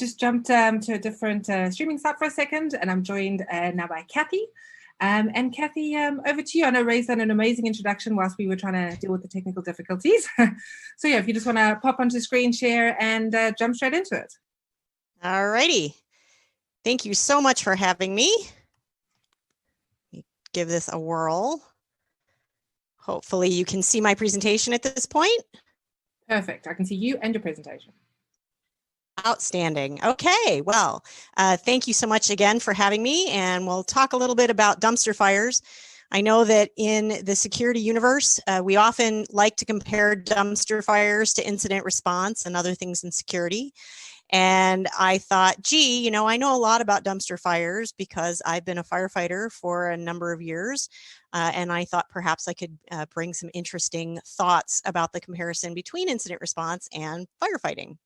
just jumped to a different streaming site for a second, and I'm joined now by Kathy. And Kathy, over to you. I know Ray's done an amazing introduction whilst we were trying to deal with the technical difficulties. So yeah, if you just want to pop onto screen share and jump straight into it. All righty. Thank you so much for having me. Let me give this a whirl. Hopefully you can see my presentation at this point. Perfect. I can see you and your presentation. Outstanding. Okay, well, thank you so much again for having me, and we'll talk a little bit about dumpster fires. I know that in the security universe, we often like to compare dumpster fires to incident response and other things in security. And I thought, gee, you know, I know a lot about dumpster fires because I've been a firefighter for a number of years. And I thought perhaps I could bring some interesting thoughts about the comparison between incident response and firefighting.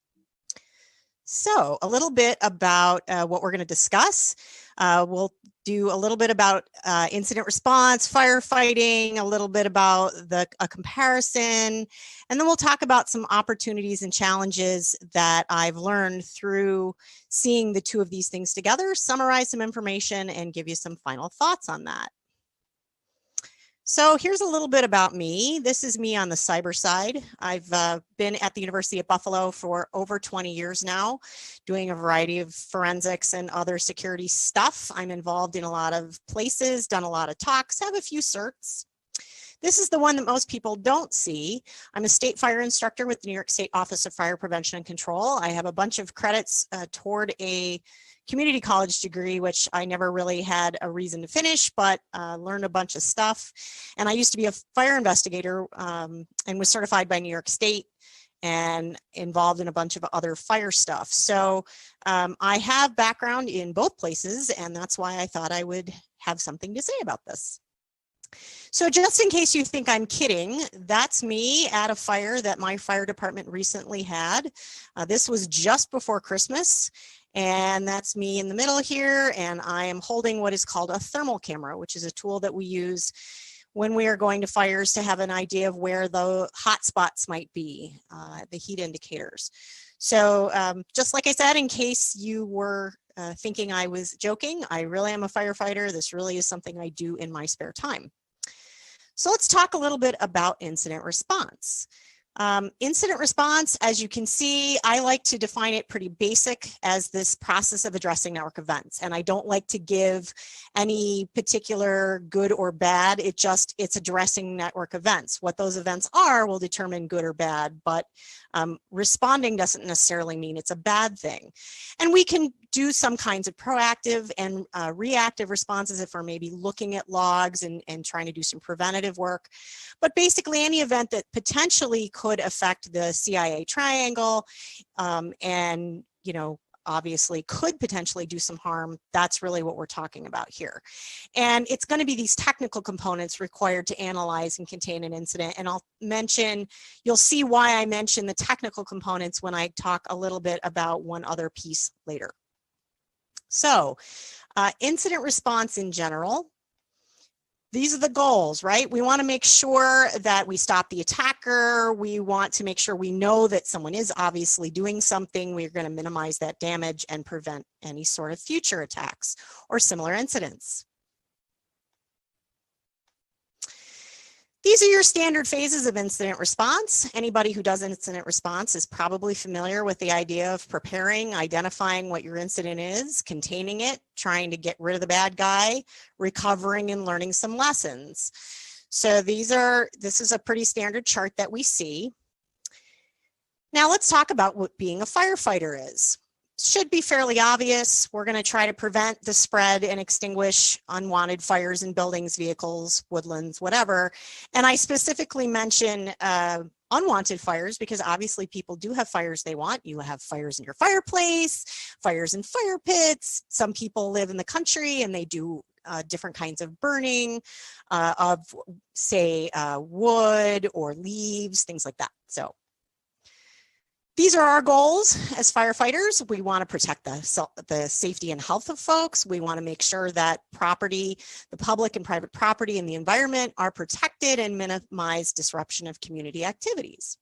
So a little bit about what we're going to discuss. We'll do a little bit about incident response, firefighting, a little bit about a comparison, and then we'll talk about some opportunities and challenges that I've learned through seeing the two of these things together, summarize some information, and give you some final thoughts on that. So here's a little bit about me. This is me on the cyber side. I've been at the University of Buffalo for over 20 years now, doing a variety of forensics and other security stuff. I'm involved in a lot of places, done a lot of talks, have a few certs. This is the one that most people don't see. I'm a state fire instructor with the New York State Office of Fire Prevention and Control. I have a bunch of credits toward a community college degree, which I never really had a reason to finish, but learned a bunch of stuff. And I used to be a fire investigator and was certified by New York State and involved in a bunch of other fire stuff. So I have background in both places, and that's why I thought I would have something to say about this. So just in case you think I'm kidding, that's me at a fire that my fire department recently had. This was just before Christmas. And that's me in the middle here, and I am holding what is called a thermal camera, which is a tool that we use when we are going to fires to have an idea of where the hot spots might be, the heat indicators. So just like I said, in case you were thinking I was joking, I really am a firefighter. This really is something I do in my spare time. So let's talk a little bit about incident response. Incident response, as you can see, I like to define it pretty basic as this process of addressing network events. And I don't like to give any particular good or bad. It's addressing network events. What those events are will determine good or bad, but responding doesn't necessarily mean it's a bad thing. And we can do some kinds of proactive and reactive responses if we're maybe looking at logs and trying to do some preventative work. But basically any event that potentially could affect the CIA triangle and, you know, obviously could potentially do some harm, that's really what we're talking about here. And it's going to be these technical components required to analyze and contain an incident. And I'll mention, you'll see why I mention the technical components when I talk a little bit about one other piece later. So incident response in general, these are the goals, right? We want to make sure that we stop the attacker. We want to make sure we know that someone is obviously doing something. We're going to minimize that damage and prevent any sort of future attacks or similar incidents. These are your standard phases of incident response. Anybody who does incident response is probably familiar with the idea of preparing, identifying what your incident is, containing it, trying to get rid of the bad guy, recovering and learning some lessons. So this is a pretty standard chart that we see. Now let's talk about what being a firefighter is. Should be fairly obvious. We're going to try to prevent the spread and extinguish unwanted fires in buildings, vehicles, woodlands, whatever. And I specifically mention unwanted fires because obviously people do have fires they want. You have fires in your fireplace, fires in fire pits. Some people live in the country and they do different kinds of burning of, say, wood or leaves, things like that. So these are our goals as firefighters. We want to protect the safety and health of folks. We want to make sure that property, the public and private property and the environment are protected and minimize disruption of community activities.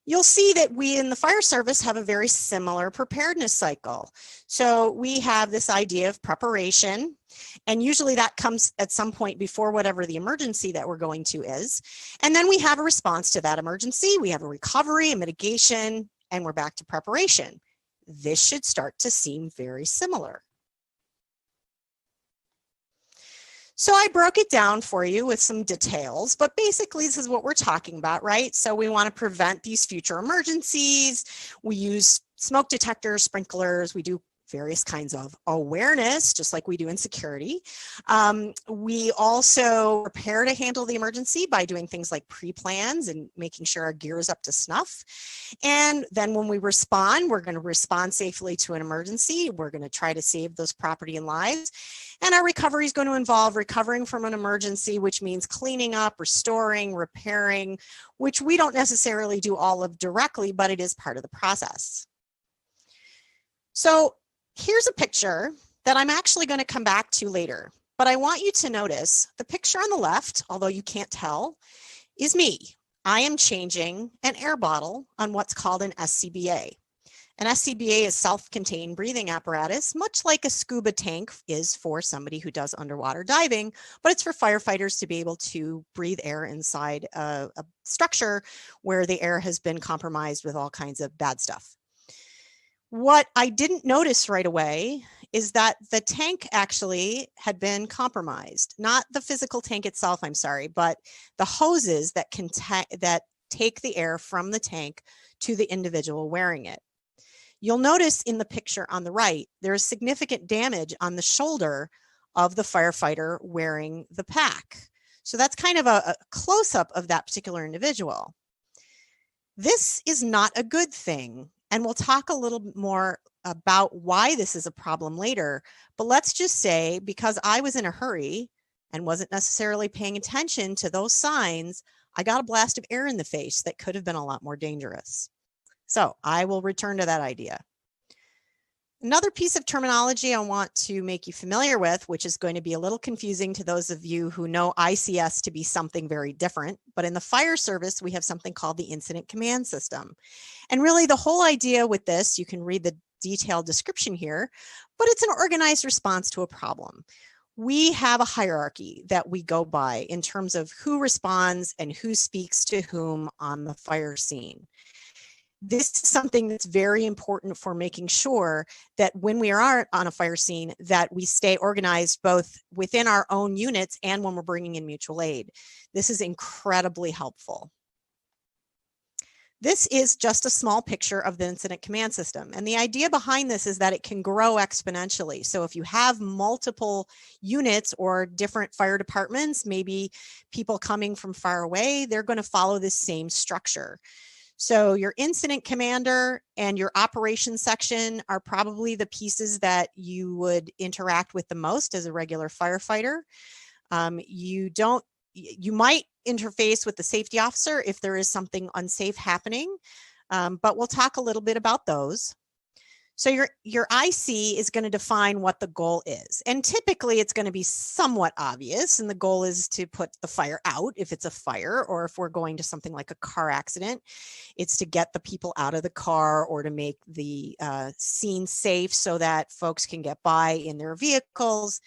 you'll see that we in the fire service have a very similar preparedness cycle. So we have this idea of preparation, and usually that comes at some point before whatever the emergency that we're going to is. And then we have a response to that emergency. We have a recovery, a mitigation, and we're back to preparation. This should start to seem very similar. So I broke it down for you with some details, but basically this is what we're talking about, right? So we want to prevent these future emergencies. We use smoke detectors, sprinklers, we do various kinds of awareness, just like we do in security. We also prepare to handle the emergency by doing things like pre-plans and making sure our gear is up to snuff. And then when we respond, we're going to respond safely to an emergency. We're going to try to save those property and lives. And our recovery is going to involve recovering from an emergency, which means cleaning up, restoring, repairing, which we don't necessarily do all of directly, but it is part of the process. So here's a picture that I'm actually going to come back to later, but I want you to notice the picture on the left, although you can't tell, is me. I am changing an air bottle on what's called an SCBA. An SCBA is self-contained breathing apparatus, much like a scuba tank is for somebody who does underwater diving, but it's for firefighters to be able to breathe air inside a structure where the air has been compromised with all kinds of bad stuff. What I didn't notice right away is that the tank actually had been compromised. Not the physical tank itself, I'm sorry, but the hoses that take the air from the tank to the individual wearing it. You'll notice in the picture on the right, there is significant damage on the shoulder of the firefighter wearing the pack. So that's kind of a close-up of that particular individual. This is not a good thing. And we'll talk a little bit more about why this is a problem later. But let's just say, because I was in a hurry and wasn't necessarily paying attention to those signs, I got a blast of air in the face that could have been a lot more dangerous. So I will return to that idea. Another piece of terminology I want to make you familiar with, which is going to be a little confusing to those of you who know ICS to be something very different, but in the fire service, we have something called the incident command system. And really the whole idea with this, you can read the detailed description here, but it's an organized response to a problem. We have a hierarchy that we go by in terms of who responds and who speaks to whom on the fire scene. This is something that's very important for making sure that when we are on a fire scene, that we stay organized both within our own units and when we're bringing in mutual aid. This is incredibly helpful. This is just a small picture of the incident command system. And the idea behind this is that it can grow exponentially. So if you have multiple units or different fire departments, maybe people coming from far away, they're going to follow this same structure. So your incident commander and your operations section are probably the pieces that you would interact with the most as a regular firefighter. You might interface with the safety officer if there is something unsafe happening, but we'll talk a little bit about those. So your IC is going to define what the goal is. And typically it's going to be somewhat obvious. And the goal is to put the fire out if it's a fire, or if we're going to something like a car accident, it's to get the people out of the car or to make the scene safe so that folks can get by in their vehicles.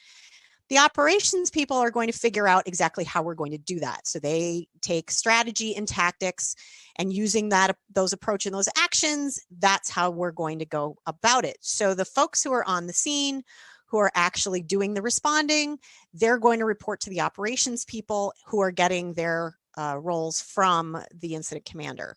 The operations people are going to figure out exactly how we're going to do that. So they take strategy and tactics, and using those approach and those actions, that's how we're going to go about it. So the folks who are on the scene, who are actually doing the responding, they're going to report to the operations people who are getting their roles from the incident commander.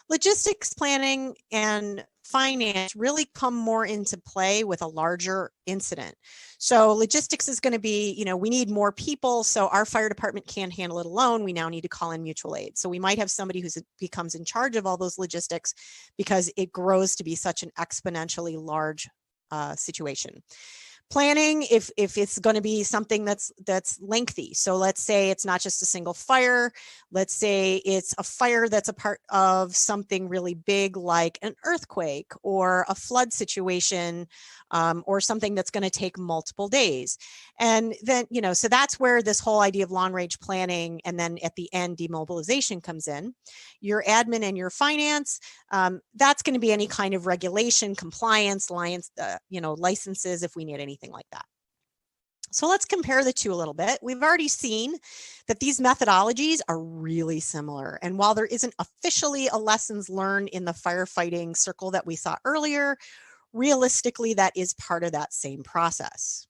Logistics planning and finance really come more into play with a larger incident. So logistics is going to be, we need more people, so our fire department can't handle it alone. We now need to call in mutual aid. So we might have somebody who becomes in charge of all those logistics because it grows to be such an exponentially large situation. Planning, if it's going to be something that's lengthy. So let's say it's not just a single fire. Let's say it's a fire that's a part of something really big like an earthquake or a flood situation, or something that's going to take multiple days. And then, so that's where this whole idea of long range planning and then at the end demobilization comes in. Your admin and your finance, that's going to be any kind of regulation, compliance, licenses if we need anything like that. So let's compare the two a little bit. We've already seen that these methodologies are really similar. And while there isn't officially a lessons learned in the firefighting circle that we saw earlier, realistically, that is part of that same process.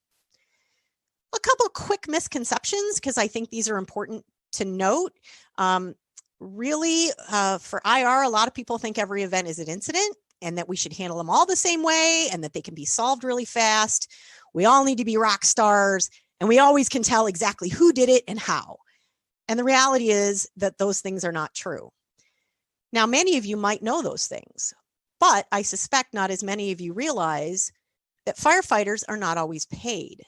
A couple quick misconceptions, because I think these are important to note. Really, for IR, a lot of people think every event is an incident and that we should handle them all the same way and that they can be solved really fast. We all need to be rock stars and we always can tell exactly who did it and how. And the reality is that those things are not true. Now, many of you might know those things, but I suspect not as many of you realize that firefighters are not always paid.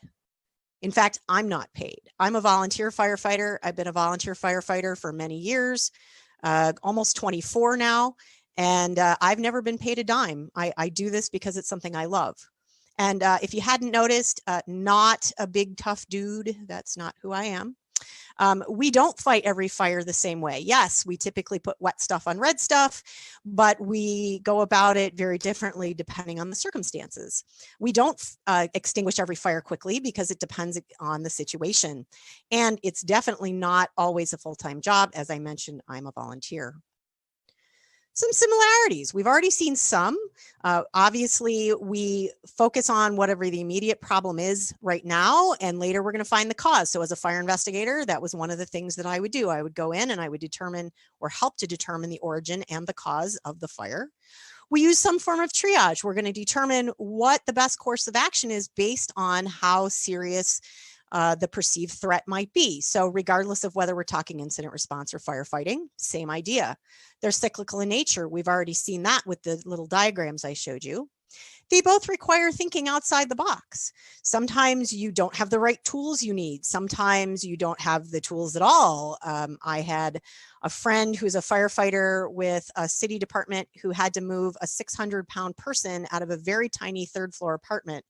In fact, I'm not paid. I'm a volunteer firefighter. I've been a volunteer firefighter for many years, almost 24 now, and I've never been paid a dime. I do this because it's something I love. And if you hadn't noticed, not a big tough dude. That's not who I am. We don't fight every fire the same way. Yes, we typically put wet stuff on red stuff, but we go about it very differently depending on the circumstances. We don't extinguish every fire quickly because it depends on the situation. And it's definitely not always a full-time job. As I mentioned, I'm a volunteer. Some similarities. We've already seen some. Obviously, we focus on whatever the immediate problem is right now, and later we're going to find the cause. So as a fire investigator, that was one of the things that I would do. I would go in and I would determine or help to determine the origin and the cause of the fire. We use some form of triage. We're going to determine what the best course of action is based on how serious the perceived threat might be. So regardless of whether we're talking incident response or firefighting, same idea. They're cyclical in nature. We've already seen that with the little diagrams I showed you. They both require thinking outside the box. Sometimes you don't have the right tools you need. Sometimes you don't have the tools at all. I had a friend who's a firefighter with a city department who had to move a 600-pound person out of a very tiny third-floor apartment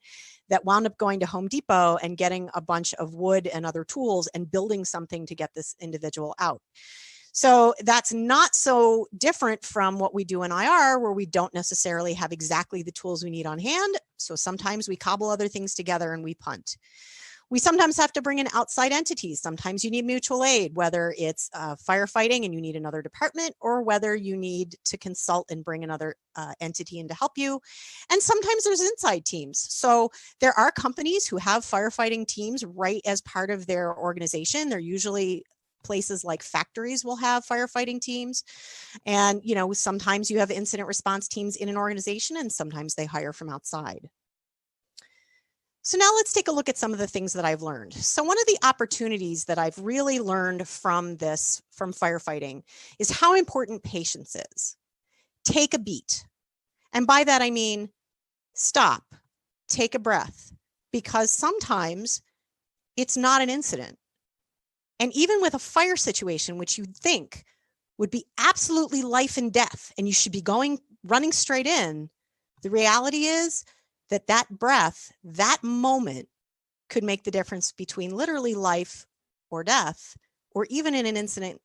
that wound up going to Home Depot and getting a bunch of wood and other tools and building something to get this individual out. So that's not so different from what we do in IR, where we don't necessarily have exactly the tools we need on hand. So sometimes we cobble other things together and we punt. We sometimes have to bring in outside entities. Sometimes you need mutual aid, whether it's firefighting and you need another department, or whether you need to consult and bring another entity in to help you. And sometimes there's inside teams. So there are companies who have firefighting teams right as part of their organization. They're usually places like factories will have firefighting teams. And, sometimes you have incident response teams in an organization and sometimes they hire from outside. So now let's take a look at some of the things that I've learned. So one of the opportunities that I've really learned from firefighting is how important patience is. Take a beat. And by that, I mean, stop, take a breath, because sometimes it's not an incident. And even with a fire situation, which you'd think would be absolutely life and death, and you should be running straight in, the reality is that breath, that moment could make the difference between literally life or death, or even in an incident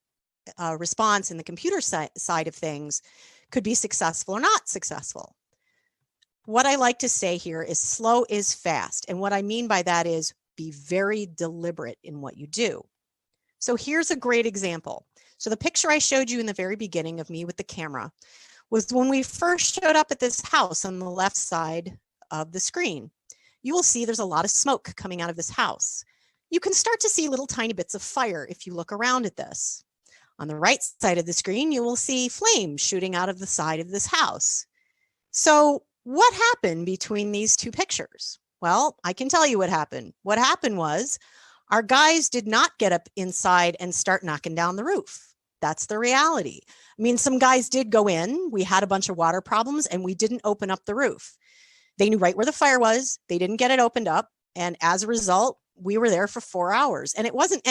response in the computer side of things, could be successful or not successful. What I like to say here is slow is fast. And what I mean by that is be very deliberate in what you do. So here's a great example. So the picture I showed you in the very beginning of me with the camera was when we first showed up at this house on the left side of the screen. You will see there's a lot of smoke coming out of this house. You can start to see little tiny bits of fire if you look around at this. On the right side of the screen, you will see flames shooting out of the side of this house. So what happened between these two pictures? Well, I can tell you what happened. What happened was our guys did not get up inside and start knocking down the roof. That's the reality. I mean, some guys did go in. We had a bunch of water problems and we didn't open up the roof. They knew right where the fire was. They didn't get it opened up. And as a result, we were there for 4 hours, and it wasn't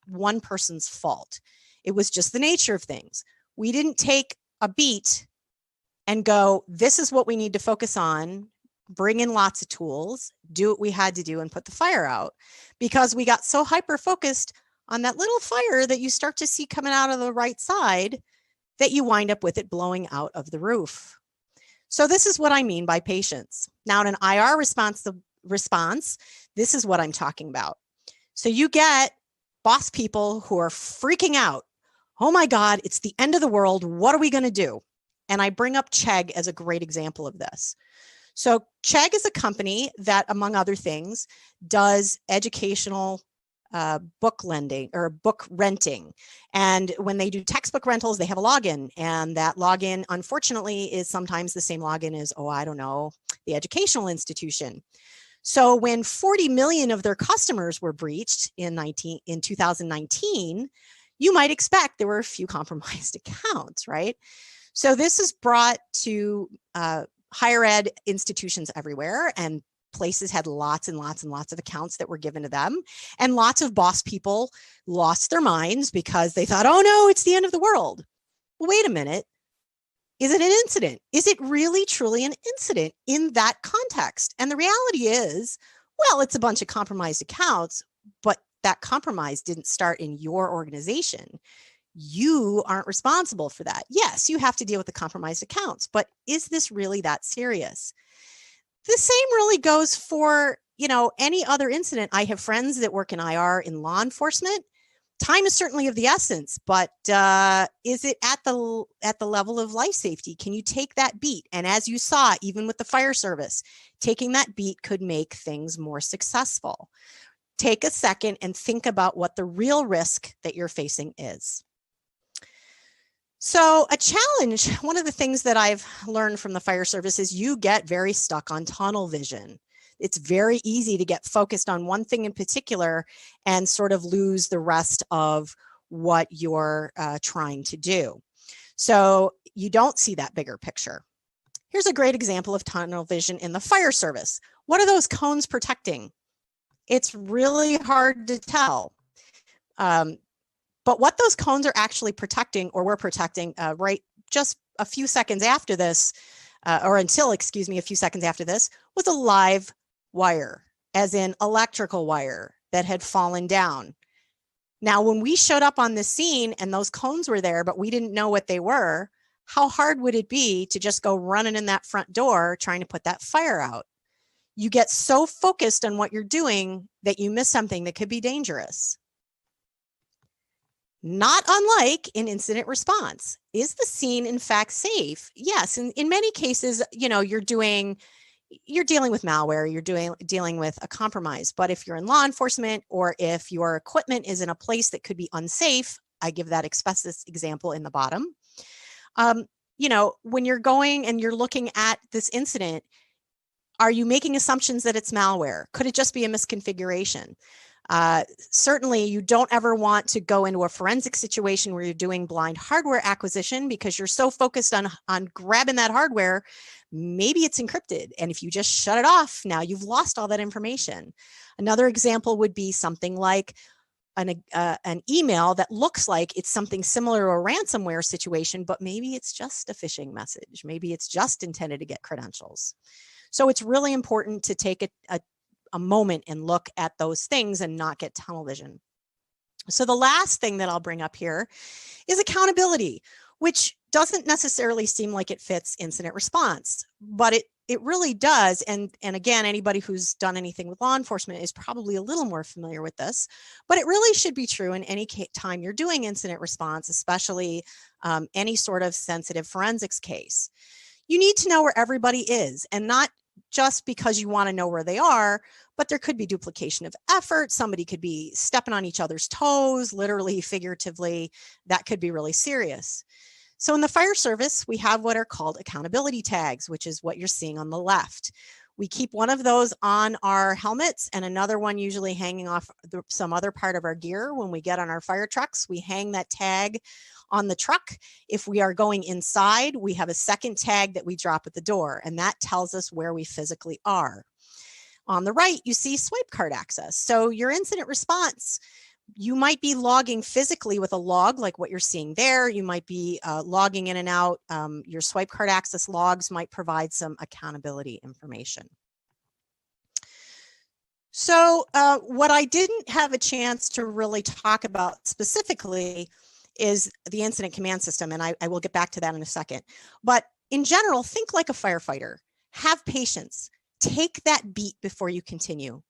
one person's fault. It was just the nature of things. We didn't take a beat and go, this is what we need to focus on, bring in lots of tools, do what we had to do and put the fire out, because we got so hyper-focused on that little fire that you start to see coming out of the right side that you wind up with it blowing out of the roof. So this is what I mean by patience. Now, in an IR response, this is what I'm talking about. So you get boss people who are freaking out. Oh my God, it's the end of the world. What are we going to do? And I bring up Chegg as a great example of this. So Chegg is a company that, among other things, does educational book lending or book renting. And when they do textbook rentals, they have a login. And that login, unfortunately, is sometimes the same login as, the educational institution. So when 40 million of their customers were breached in 2019, you might expect there were a few compromised accounts, right? So this is brought to higher ed institutions everywhere, and places had lots and lots and lots of accounts that were given to them. And lots of boss people lost their minds because they thought, oh no, it's the end of the world. Well, wait a minute. Is it an incident? Is it really truly an incident in that context? And the reality is, well, it's a bunch of compromised accounts, but that compromise didn't start in your organization. You aren't responsible for that. Yes, you have to deal with the compromised accounts, but is this really that serious? The same really goes for, any other incident. I have friends that work in IR in law enforcement. Time is certainly of the essence, but is it at the level of life safety? Can you take that beat? And as you saw, even with the fire service, taking that beat could make things more successful. Take a second and think about what the real risk that you're facing is. So a challenge, one of the things that I've learned from the fire service is you get very stuck on tunnel vision. It's very easy to get focused on one thing in particular and sort of lose the rest of what you're trying to do. So you don't see that bigger picture. Here's a great example of tunnel vision in the fire service. What are those cones protecting? It's really hard to tell. But what those cones are actually protecting, or were protecting right just a few seconds after this, a few seconds after this, was a live wire, as in electrical wire that had fallen down. Now, when we showed up on the scene and those cones were there, but we didn't know what they were, how hard would it be to just go running in that front door trying to put that fire out? You get so focused on what you're doing that you miss something that could be dangerous. Not unlike in incident response. Is the scene in fact safe? Yes. In many cases, you're dealing with malware, you're dealing with a compromise. But if you're in law enforcement, or if your equipment is in a place that could be unsafe, I give that asbestos example in the bottom. When you're going and you're looking at this incident, are you making assumptions that it's malware? Could it just be a misconfiguration? Certainly, you don't ever want to go into a forensic situation where you're doing blind hardware acquisition because you're so focused on grabbing that hardware. Maybe it's encrypted. And if you just shut it off, now you've lost all that information. Another example would be something like an email that looks like it's something similar to a ransomware situation, but maybe it's just a phishing message. Maybe it's just intended to get credentials. So it's really important to take a moment and look at those things and not get tunnel vision. So the last thing that I'll bring up here is accountability, which doesn't necessarily seem like it fits incident response, but it really does. And again, anybody who's done anything with law enforcement is probably a little more familiar with this, but it really should be true in any time you're doing incident response, especially any sort of sensitive forensics case. You need to know where everybody is, and not just because you want to know where they are, but there could be duplication of effort. Somebody could be stepping on each other's toes, literally, figuratively. That could be really serious. So in the fire service, we have what are called accountability tags, which is what you're seeing on the left. We keep one of those on our helmets and another one usually hanging off some other part of our gear. When we get on our fire trucks, we hang that tag on the truck. If we are going inside, we have a second tag that we drop at the door, and that tells us where we physically are. On the right, you see swipe card access. So your incident response, you might be logging physically with a log like what you're seeing there. You might be logging in and out. Your swipe card access logs might provide some accountability information. So what I didn't have a chance to really talk about specifically is the incident command system, and I will get back to that in a second. But in general, think like a firefighter. Have patience. Take that beat before you continue.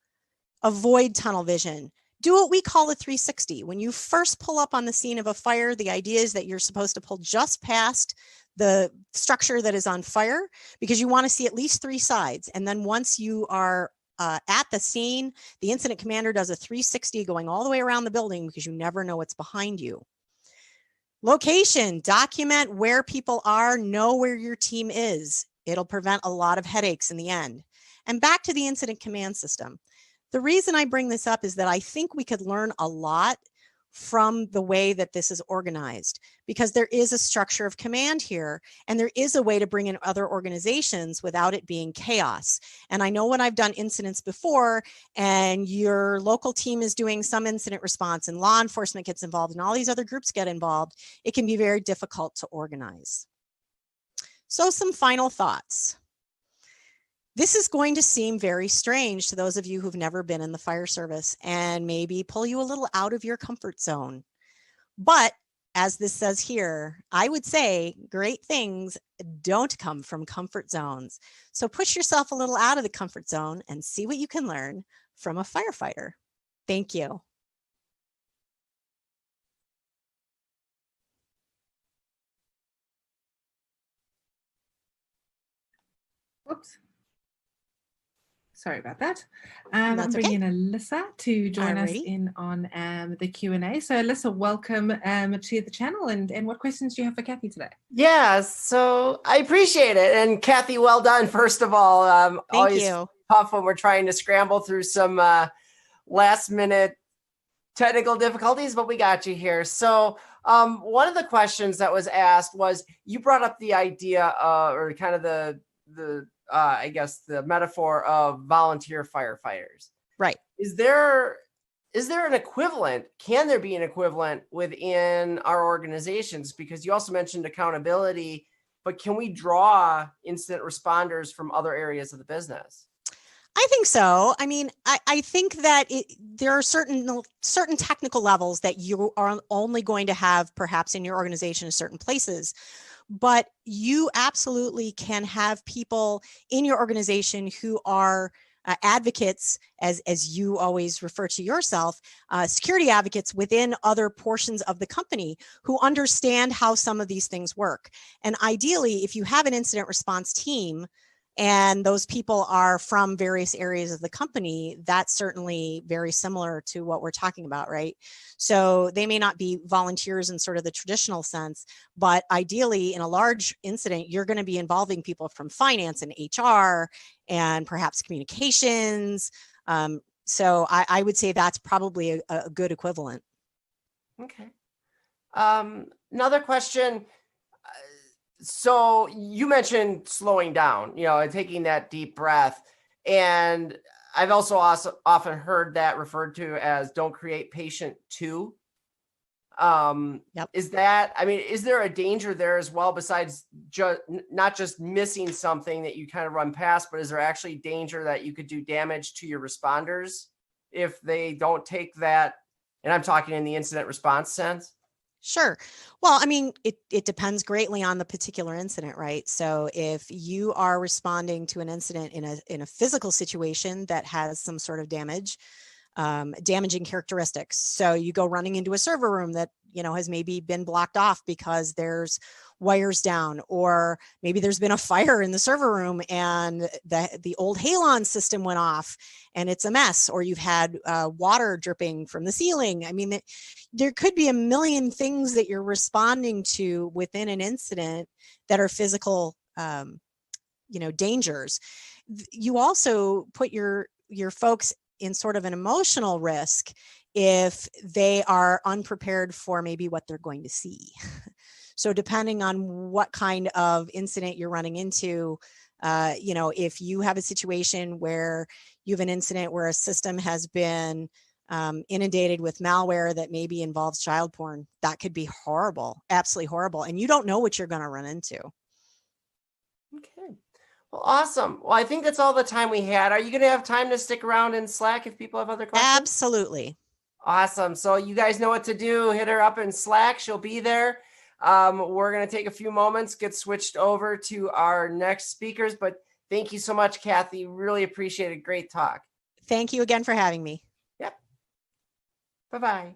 Avoid tunnel vision. Do what we call a 360. When you first pull up on the scene of a fire, the idea is that you're supposed to pull just past the structure that is on fire because you want to see at least 3 sides. And then once you are at the scene, the incident commander does a 360 going all the way around the building because you never know what's behind you. Location, document where people are, know where your team is. It'll prevent a lot of headaches in the end. And back to the incident command system. The reason I bring this up is that I think we could learn a lot from the way that this is organized, because there is a structure of command here, and there is a way to bring in other organizations without it being chaos. And I know when I've done incidents before and your local team is doing some incident response and law enforcement gets involved and all these other groups get involved, it can be very difficult to organize. So some final thoughts. This is going to seem very strange to those of you who've never been in the fire service and maybe pull you a little out of your comfort zone. But as this says here, I would say great things don't come from comfort zones. So push yourself a little out of the comfort zone and see what you can learn from a firefighter. Thank you. Whoops. Sorry about that. I'm bringing in Alyssa to join us in on the Q&A. So Alyssa, welcome to the channel. And what questions do you have for Kathy today? Yeah, so I appreciate it. And Kathy, well done, first of all. Always tough when we're trying to scramble through some last minute technical difficulties, but we got you here. So one of the questions that was asked was, you brought up the idea or kind of the I guess the metaphor of volunteer firefighters. Right. Is there an equivalent? Can there be an equivalent within our organizations? Because you also mentioned accountability, but can we draw incident responders from other areas of the business? I think so. I mean, I think that there are certain technical levels that you are only going to have perhaps in your organization in certain places. But you absolutely can have people in your organization who are advocates, as you always refer to yourself, security advocates within other portions of the company who understand how some of these things work. And ideally, if you have an incident response team and those people are from various areas of the company, that's certainly very similar to what we're talking about, right? So they may not be volunteers in sort of the traditional sense, but ideally in a large incident, you're going to be involving people from finance and HR and perhaps communications. So I would say that's probably a good equivalent. Okay. Another question. So you mentioned slowing down, and taking that deep breath. And I've also often heard that referred to as don't create patient two. Yep. Is there a danger there as well, besides not just missing something that you kind of run past, but is there actually danger that you could do damage to your responders if they don't take that? And I'm talking in the incident response sense. Sure. Well, I mean, it depends greatly on the particular incident, right? So if you are responding to an incident in a physical situation that has some sort of damaging characteristics. So you go running into a server room that, has maybe been blocked off because there's wires down, or maybe there's been a fire in the server room and the old halon system went off and it's a mess, or you've had water dripping from the ceiling. I mean, there could be a million things that you're responding to within an incident that are physical, dangers. You also put your folks in sort of an emotional risk if they are unprepared for maybe what they're going to see. So depending on what kind of incident you're running into, You know, if you have a situation where you have an incident where a system has been inundated with malware that maybe involves child porn, that could be horrible, absolutely horrible. And you don't know what you're going to run into. Okay. Well, awesome. Well, I think that's all the time we had. Are you going to have time to stick around in Slack if people have other questions? Absolutely. Awesome. So you guys know what to do. Hit her up in Slack. She'll be there. We're going to take a few moments, get switched over to our next speakers. But thank you so much, Kathy. Really appreciate it. Great talk. Thank you again for having me. Yep. Bye-bye.